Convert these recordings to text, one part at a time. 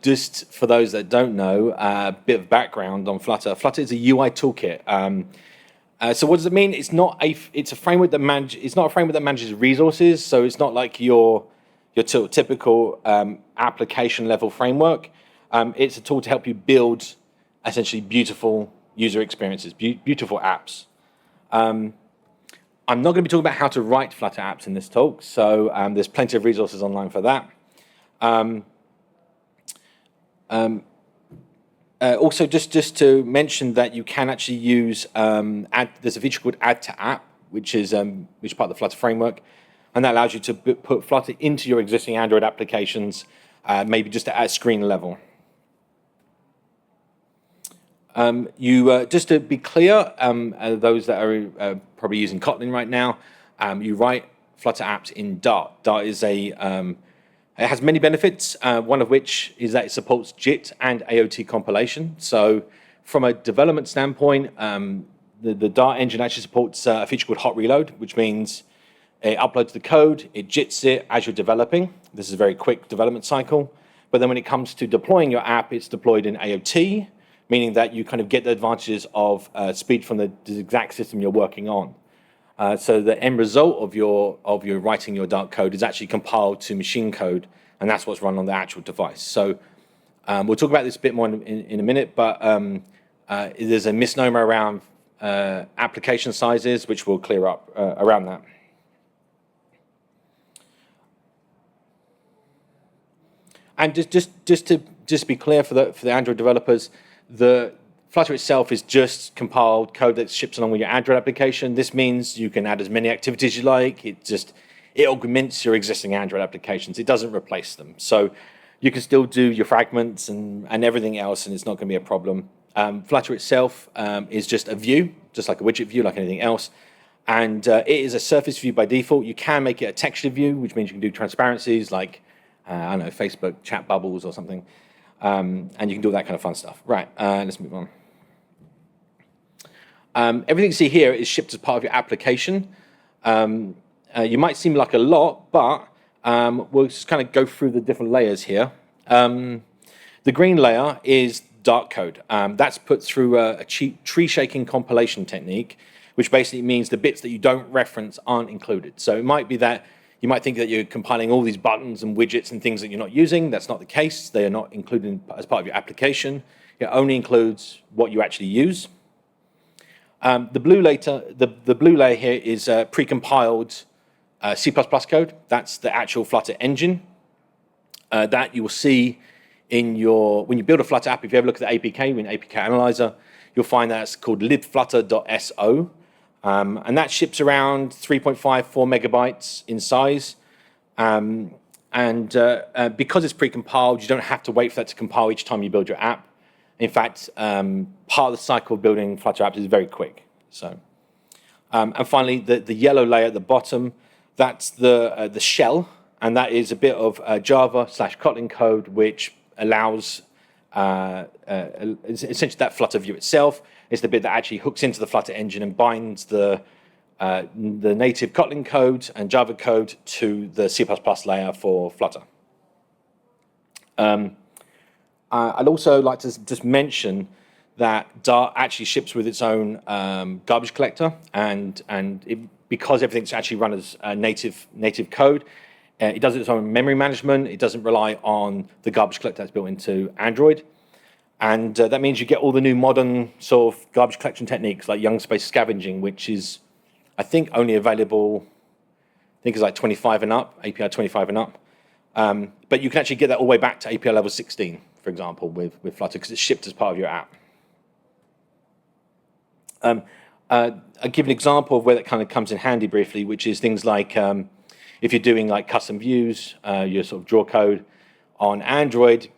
Just for those that don't know, a bit of background on Flutter. Flutter is a UI toolkit. So what does it mean? It's a framework that it's not a framework that manages resources. So it's not like your typical application level framework. It's a tool to help you build essentially beautiful user experiences, beautiful apps. I'm not going to be talking about how to write Flutter apps in this talk, so there's plenty of resources online for that. Also, just to mention that you can actually use there's a feature called Add to App, which is part of the Flutter framework, and that allows you to put Flutter into your existing Android applications, maybe just at screen level. Just to be clear, those that are probably using Kotlin right now, you write Flutter apps in Dart. Dart is it has many benefits, one of which is that it supports JIT and AOT compilation. So from a development standpoint, the Dart engine actually supports a feature called hot reload, which means it uploads the code, it JITs it as you're developing. This is a very quick development cycle. But then when it comes to deploying your app, it's deployed in AOT, meaning that you kind of get the advantages of speed from the exact system you're working on. So the end result of your writing your Dart code is actually compiled to machine code, and that's what's run on the actual device. So we'll talk about this a bit more in a minute, but there's a misnomer around application sizes, which we'll clear up around that. And just to be clear for the Android developers, the Flutter itself is just compiled code that ships along with your Android application. This means you can add as many activities you like. It augments your existing Android applications. It doesn't replace them. So you can still do your fragments and everything else, and it's not going to be a problem. Flutter itself is just a view, just like a widget view, like anything else. And it is a surface view by default. You can make it a texture view, which means you can do transparencies like, I don't know, Facebook chat bubbles or something. And you can do all that kind of fun stuff. Right, let's move on. Everything you see here is shipped as part of your application. You might seem like a lot, but we'll just kind of go through the different layers here. The green layer is Dart code. That's put through a tree shaking compilation technique, which basically means the bits that you don't reference aren't included. So it might be that you might think that you're compiling all these buttons and widgets and things that you're not using. That's not the case. They are not included as part of your application. It only includes what you actually use. The blue layer here is precompiled C++ code. That's the actual Flutter engine that you will see when you build a Flutter app. If you ever look at the APK, in APK Analyzer, you'll find that's called libflutter.so. And that ships around 3.54 megabytes in size. Because it's precompiled, you don't have to wait for that to compile each time you build your app. In fact, part of the cycle of building Flutter apps is very quick. So, and finally, the yellow layer at the bottom, that's the shell, and that is a bit of Java/Kotlin code which allows essentially that Flutter view itself. It's the bit that actually hooks into the Flutter engine and binds the native Kotlin code and Java code to the C++ layer for Flutter. I'd also like to just mention that Dart actually ships with its own garbage collector, because everything's actually run as native code, it does its own memory management. It doesn't rely on the garbage collector that's built into Android. And that means you get all the new modern sort of garbage collection techniques like young space scavenging, which is, I think, only available, I think it's like 25 and up, API 25 and up. But you can actually get that all the way back to API level 16, for example, with Flutter, because it's shipped as part of your app. I'll give an example of where that kind of comes in handy briefly, which is things like if you're doing like custom views, your sort of draw code on Android.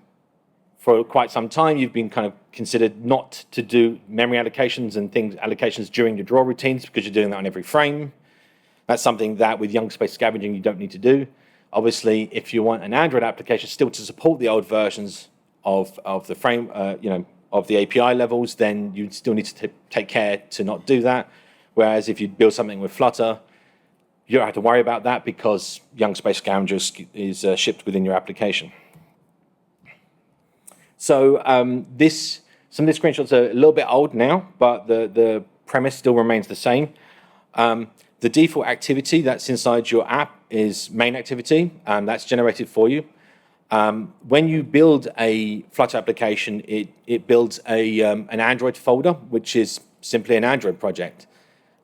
For quite some time, you've been kind of considered not to do memory allocations and allocations during your draw routines because you're doing that on every frame. That's something that with young space scavenging you don't need to do. Obviously, if you want an Android application still to support the old versions of the frame, of the API levels, then you still need to take care to not do that. Whereas if you build something with Flutter, you don't have to worry about that because young space scavenger is shipped within your application. So some of these screenshots are a little bit old now, but the premise still remains the same. The default activity that's inside your app is main activity, that's generated for you. When you build a Flutter application, it builds an Android folder, which is simply an Android project.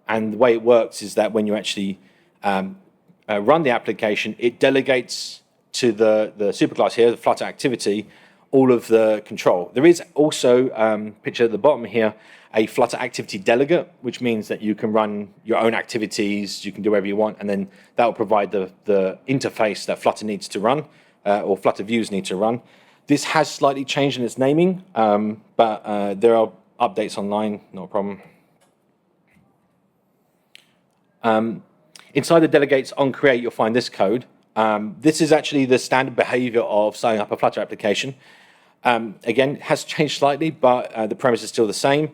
And the way it works is that when you actually run the application, it delegates to the superclass here, the Flutter activity, all of the control. There is also, picture at the bottom here, a Flutter activity delegate, which means that you can run your own activities, you can do whatever you want, and then that will provide the interface that Flutter needs to run, or Flutter views need to run. This has slightly changed in its naming, but there are updates online, no problem. Inside the delegates on create, you'll find this code. This is actually the standard behavior of starting up a Flutter application. Again, it has changed slightly, but the premise is still the same.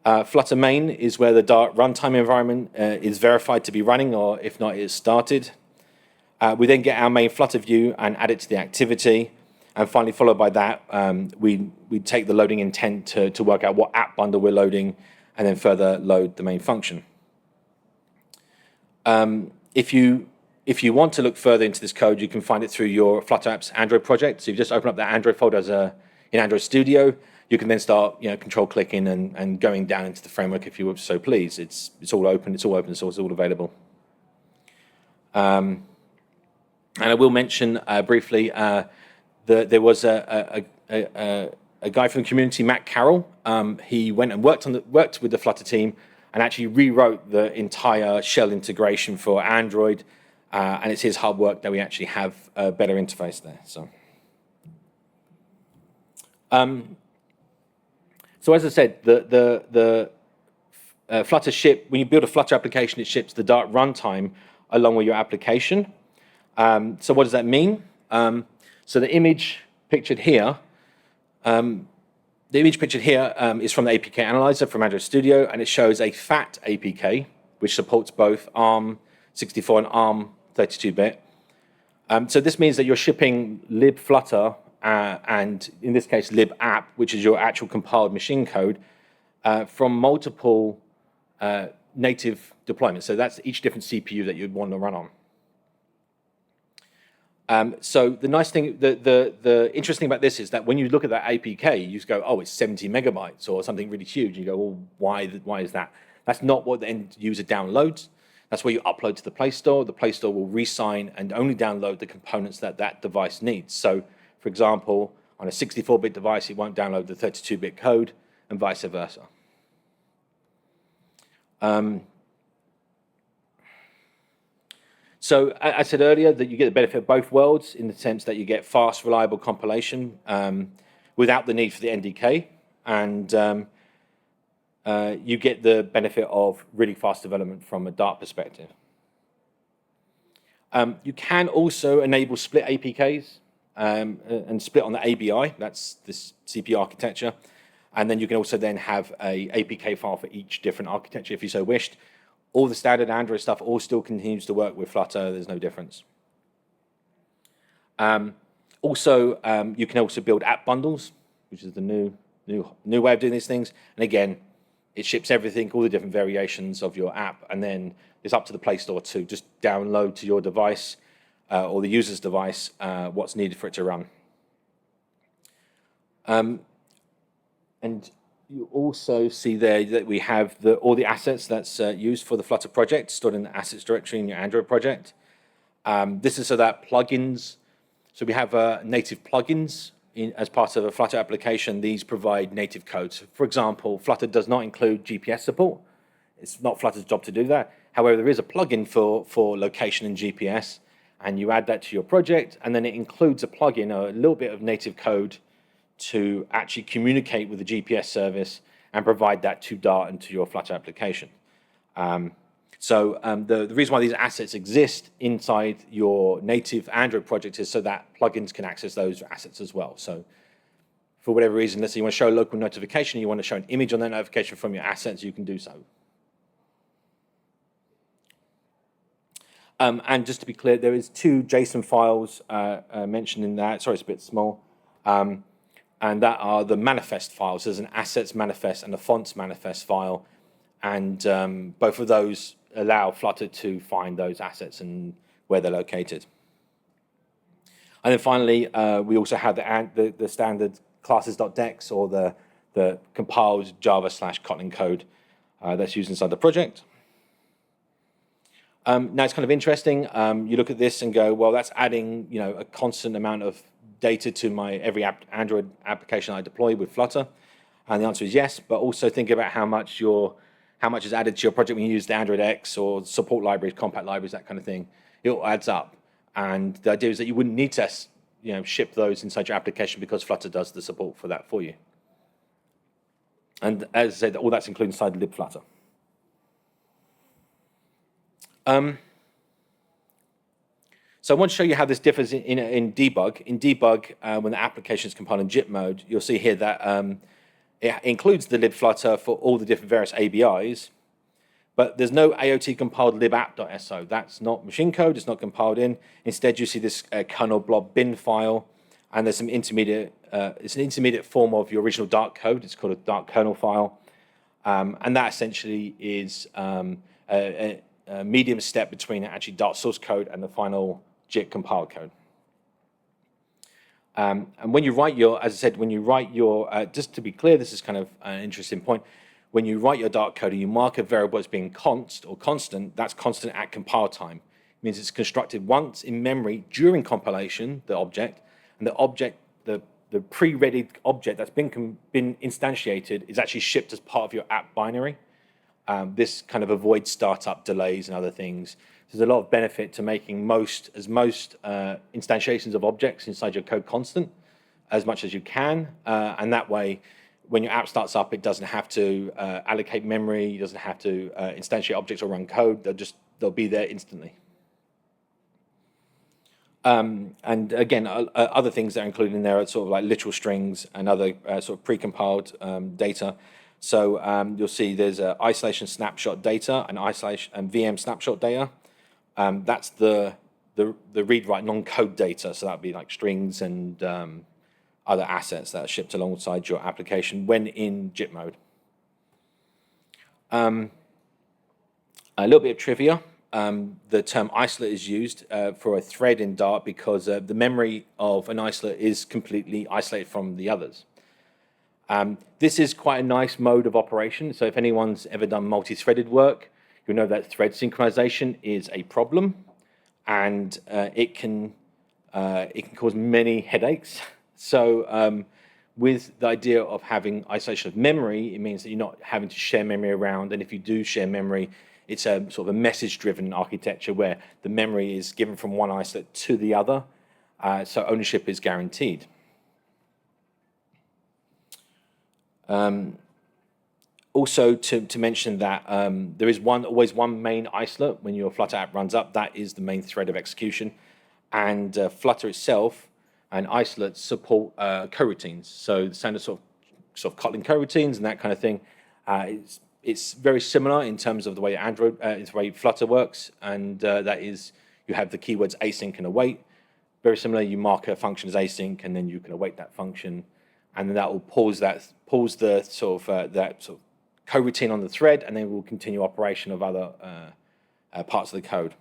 Flutter main is where the Dart runtime environment is verified to be running, or if not, it is started. We then get our main Flutter view and add it to the activity. And finally, followed by that, we take the loading intent to work out what app bundle we're loading, and then further load the main function. If you want to look further into this code, you can find it through your Flutter Apps Android project. So you just open up that Android folder in Android Studio. You can then start, control clicking and going down into the framework if you were so please. It's all open. It's all open source. It's all available. And I will mention briefly there was a guy from the community, Matt Carroll. He went and worked with the Flutter team and actually rewrote the entire shell integration for Android. And it's his hard work that we actually have a better interface there. So as I said, the Flutter ship, when you build a Flutter application, it ships the Dart runtime along with your application. So what does that mean? So the image pictured here, is from the APK Analyzer from Android Studio, and it shows a FAT APK, which supports both ARM 64 and ARM 32-bit. So this means that you're shipping libflutter and, in this case, libapp, which is your actual compiled machine code, from multiple native deployments. So that's each different CPU that you'd want to run on. So the nice thing, the interesting about this is that when you look at that APK, you just go, oh, it's 70 megabytes or something really huge. You go, well, why is that? That's not what the end user downloads. That's where you upload to the Play Store. The Play Store will re-sign and only download the components that that device needs. So, for example, on a 64-bit device, it won't download the 32-bit code, and vice versa. So I said earlier that you get the benefit of both worlds in the sense that you get fast, reliable compilation without the need for the NDK, and you get the benefit of really fast development from a Dart perspective. You can also enable split APKs and split on the ABI, that's this CPU architecture, and then you can also then have a APK file for each different architecture if you so wished. All the standard Android stuff all still continues to work with Flutter. There's no difference. Also, you can also build app bundles, which is the new way of doing these things. And again, it ships everything, all the different variations of your app, and then it's up to the Play Store to just download to your device or the user's device what's needed for it to run. And you also see there that we have all the assets that's used for the Flutter project stored in the assets directory in your Android project. This is so that plugins, so we have native plugins as part of a Flutter application. These provide native codes. For example, Flutter does not include GPS support. It's not Flutter's job to do that. However, there is a plugin for location and GPS, and you add that to your project, and then it includes a plugin, a little bit of native code to actually communicate with the GPS service and provide that to Dart and to your Flutter application. The reason why these assets exist inside your native Android project is so that plugins can access those assets as well. So for whatever reason, let's say you want to show a local notification, you want to show an image on that notification from your assets, you can do so. And just to be clear, there is 2 JSON files mentioned in that. Sorry, it's a bit small. and that are the manifest files. There's an assets manifest and a fonts manifest file, and both of those allow Flutter to find those assets and where they're located. And then finally, we also have the standard classes.dex, or the compiled Java/Kotlin code that's used inside the project. Now it's kind of interesting. You look at this and go, well, that's adding a constant amount of data to my every Android application I deploy with Flutter, and the answer is yes. But also think about how much is added to your project when you use the Android X or support libraries, compact libraries, that kind of thing. It all adds up, and the idea is that you wouldn't need to ship those inside your application because Flutter does the support for that for you. And as I said, all that's included inside libflutter. So I want to show you how this differs in debug. In debug, when the application is compiled in JIT mode, you'll see here that it includes the libflutter for all the different various ABIs, but there's no AOT compiled libapp.so. That's not machine code, it's not compiled in. Instead, you see this kernel blob bin file, and there's some intermediate, it's an intermediate form of your original Dart code. It's called a Dart kernel file. And that essentially is a medium step between actually Dart source code and the final JIT compiled code. And when you write your, as I said, when you write your, just to be clear, this is kind of an interesting point. When you write your Dart code and you mark a variable as being const or constant, that's constant at compile time. It means it's constructed once in memory during compilation, the object, and the object, the pre-readied object that's been instantiated is actually shipped as part of your app binary. This kind of avoids startup delays and other things. There's a lot of benefit to making most instantiations of objects inside your code constant as much as you can, and that way, when your app starts up, it doesn't have to allocate memory, it doesn't have to instantiate objects or run code. They'll be there instantly. And again, other things that are included in there are sort of like literal strings and other sort of pre-compiled data. So you'll see there's isolation snapshot data and isolation and VM snapshot data. That's the read-write non-code data. So that'd be like strings and other assets that are shipped alongside your application when in JIT mode. A little bit of trivia. The term isolate is used for a thread in Dart because the memory of an isolate is completely isolated from the others. This is quite a nice mode of operation. So if anyone's ever done multi-threaded work, you'll know that thread synchronization is a problem, and it can cause many headaches. So with the idea of having isolation of memory, it means that you're not having to share memory around, and if you do share memory, it's a sort of a message-driven architecture where the memory is given from one isolate to the other, so ownership is guaranteed. Also, to mention that there is always one main isolate when your Flutter app runs up. That is the main thread of execution, and Flutter itself and isolates support coroutines. So the standard sort of Kotlin coroutines and that kind of thing. It's very similar in terms of the way the way Flutter works, and that is you have the keywords async and await. Very similar. You mark a function as async, and then you can await that function, and then that will pause the sort of coroutine on the thread, and then we'll continue operation of other parts of the code.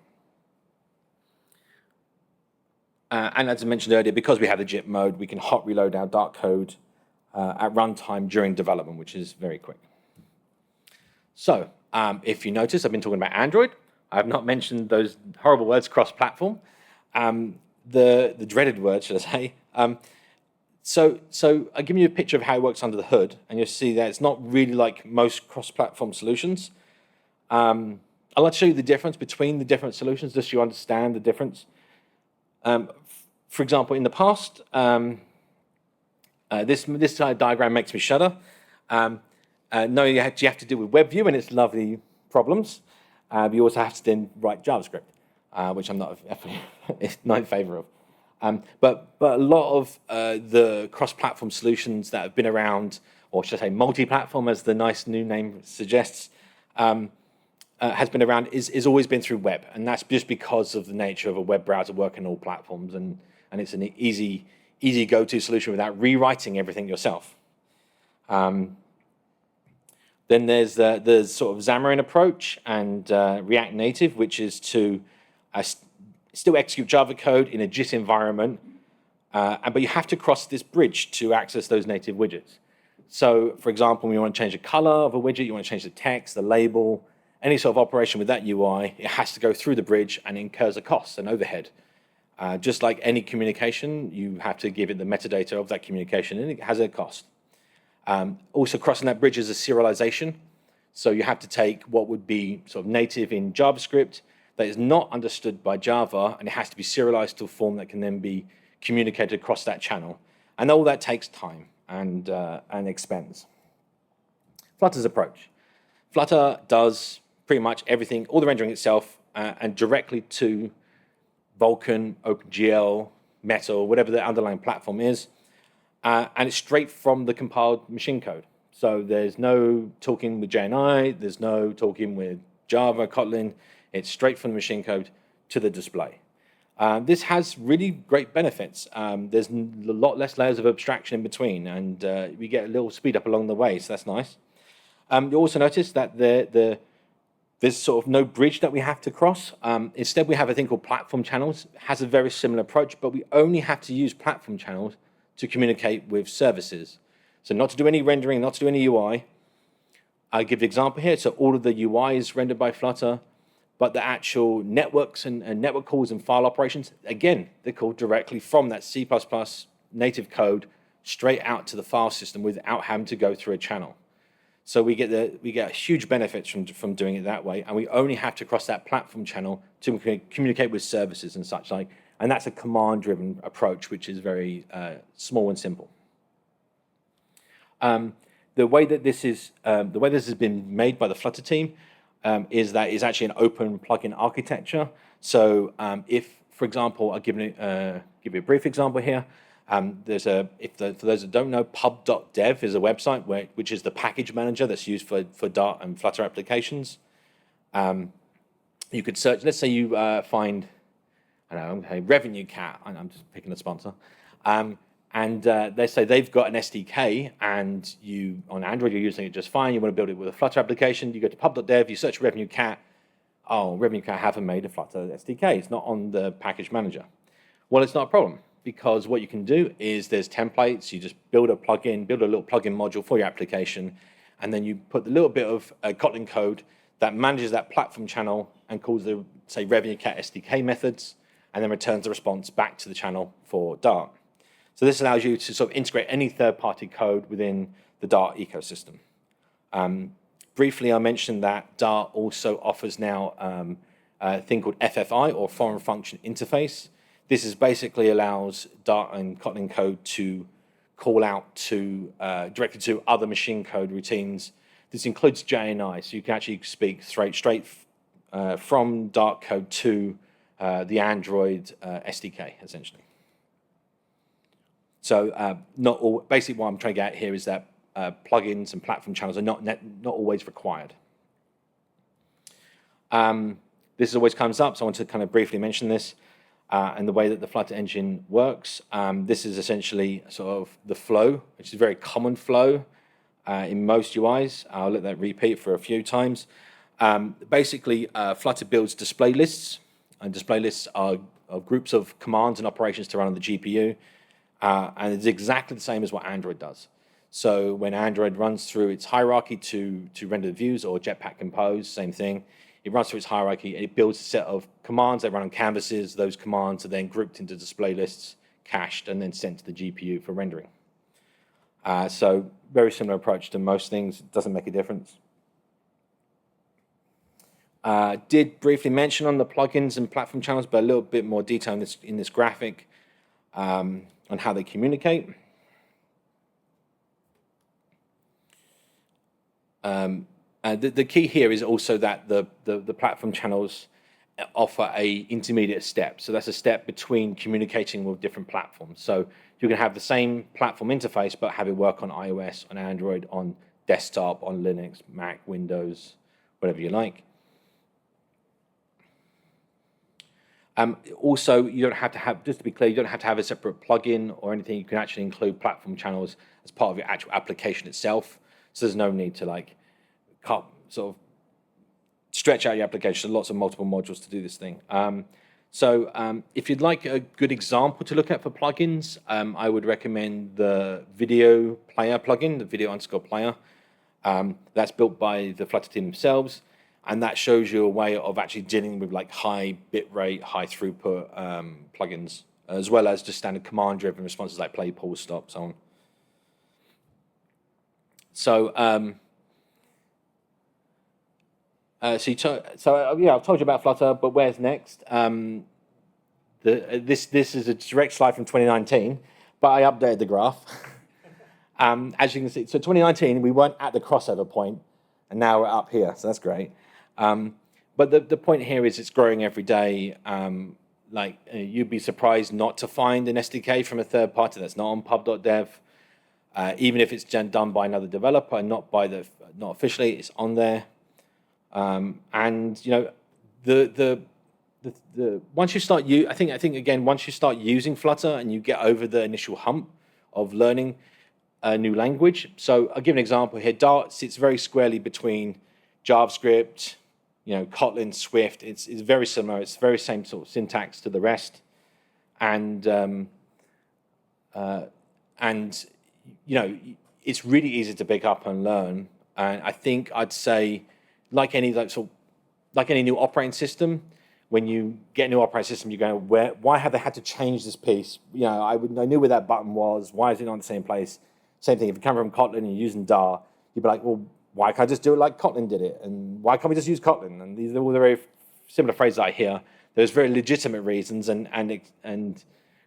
And as I mentioned earlier, because we have the JIT mode, we can hot reload our Dart code at runtime during development, which is very quick. So if you notice, I've been talking about Android. I have not mentioned those horrible words, cross-platform. The dreaded word, should I say. So I'll give you a picture of how it works under the hood, and you'll see that it's not really like most cross-platform solutions. I'd like to show you the difference between the different solutions, just so you understand the difference. For example, in the past, this diagram makes me shudder. No, you have to deal with WebView and its lovely problems. You also have to then write JavaScript, which I'm not in favor of. But a lot of the cross-platform solutions that have been around, or should I say multi-platform, as the nice new name suggests, has been around, is always been through web, and that's just because of the nature of a web browser working on all platforms, and it's an easy easy go-to solution without rewriting everything yourself. Then there's the sort of Xamarin approach and React Native, which is to still execute Java code in a JIT environment, but you have to cross this bridge to access those native widgets. So, for example, when you want to change the color of a widget, you want to change the text, the label, any sort of operation with that UI, it has to go through the bridge and incurs a cost, an overhead. Just like any communication, you have to give it the metadata of that communication, and it has a cost. Also, crossing that bridge is a serialization. So you have to take what would be sort of native in JavaScript that is not understood by Java, and it has to be serialized to a form that can then be communicated across that channel. And all that takes time and expense. Flutter's approach. Flutter does pretty much everything, all the rendering itself, and directly to Vulkan, OpenGL, Metal, whatever the underlying platform is, and it's straight from the compiled machine code. So there's no talking with JNI, there's no talking with Java, Kotlin. It's straight from the machine code to the display. This has really great benefits. There's a lot less layers of abstraction in between, and we get a little speed up along the way, so that's nice. You also notice that there's sort of no bridge that we have to cross. Instead, we have a thing called platform channels. It has a very similar approach, but we only have to use platform channels to communicate with services. So not to do any rendering, not to do any UI. I'll give the example here. So all of the UI is rendered by Flutter, but the actual networks and network calls and file operations, again, they're called directly from that C++ native code straight out to the file system without having to go through a channel. So we get huge benefits from doing it that way, and we only have to cross that platform channel to communicate with services and such like. And that's a command-driven approach, which is very small and simple. The way this has been made by the Flutter team is that it's actually an open plugin architecture. So if, for example, I'll give you a brief example here. For those that don't know, pub.dev is a website which is the package manager that's used for Dart and Flutter applications. You could search, let's say you find, I don't know, Revenue Cat, I'm just picking a sponsor, and they say they've got an SDK, and on Android you're using it just fine, you want to build it with a Flutter application, you go to pub.dev, you search Revenue Cat, oh, Revenue Cat haven't made a Flutter SDK, it's not on the package manager. Well, it's not a problem, because what you can do is there's templates, you just build a little plugin module for your application, and then you put the little bit of Kotlin code that manages that platform channel and calls the, say, Revenue Cat SDK methods, and then returns the response back to the channel for Dart. So this allows you to sort of integrate any third-party code within the Dart ecosystem. Briefly, I mentioned that Dart also offers now a thing called FFI, or Foreign Function Interface. This is basically allows Dart and Kotlin code to call out to directly to other machine code routines. This includes JNI, so you can actually speak straight from Dart code to the Android SDK, essentially. So basically what I'm trying to get at here is that plugins and platform channels are not always required. This always comes up, so I want to kind of briefly mention this. And the way that the Flutter engine works. This is essentially sort of the flow, which is a very common flow in most UIs. I'll let that repeat for a few times. Basically, Flutter builds display lists, and display lists are groups of commands and operations to run on the GPU, and it's exactly the same as what Android does. So when Android runs through its hierarchy to render the views, or Jetpack Compose, same thing. It runs through its hierarchy, it builds a set of commands that run on canvases. Those commands are then grouped into display lists, cached, and then sent to the GPU for rendering. So very similar approach to most things, it doesn't make a difference. Did briefly mention on the plugins and platform channels, but a little bit more detail in this graphic on how they communicate. The key here is also that the platform channels offer a intermediate step. So that's a step between communicating with different platforms. So you can have the same platform interface, but have it work on iOS, on Android, on desktop, on Linux, Mac, Windows, whatever you like. Also, you don't have to have, just to be clear, you don't have to have a separate plugin or anything. You can actually include platform channels as part of your actual application itself. So there's no need to like sort of stretch out your application. Lots of multiple modules to do this thing. If you'd like a good example to look at for plugins, I would recommend the video player plugin, the video_player. That's built by the Flutter team themselves, and that shows you a way of actually dealing with like high bitrate, high throughput plugins, as well as just standard command-driven responses like play, pause, stop, so on. Yeah, I've told you about Flutter, but where's next? This is a direct slide from 2019, but I updated the graph. As you can see, so 2019, we weren't at the crossover point, and now we're up here, so that's great. But the point here is it's growing every day. You'd be surprised not to find an SDK from a third party that's not on pub.dev. Even if it's done by another developer and not officially, it's on there. And you know, once you start I think again, once you start using Flutter and you get over the initial hump of learning a new language. So I'll give an example here. Dart sits very squarely between JavaScript, you know, Kotlin, Swift. It's very similar. It's the very same sort of syntax to the rest, and you know, it's really easy to pick up and learn. And I think I'd say, like any new operating system, when you get a new operating system, you're going, why have they had to change this piece? You know, I knew where that button was. Why is it not in the same place? Same thing, if you come from Kotlin and you're using Dart, you'd be like, well, why can't I just do it like Kotlin did it? And why can't we just use Kotlin? And these are all the very similar phrases I hear. There's very legitimate reasons and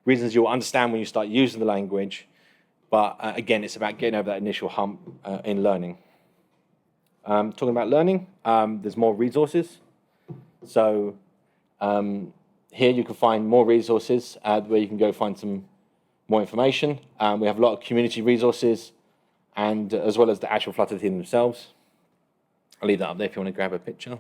reasons you'll understand when you start using the language. But again, it's about getting over that initial hump in learning. Talking about learning, there's more resources. So here you can find more resources where you can go find some more information. We have a lot of community resources, and as well as the actual Flutter team themselves. I'll leave that up there if you want to grab a picture.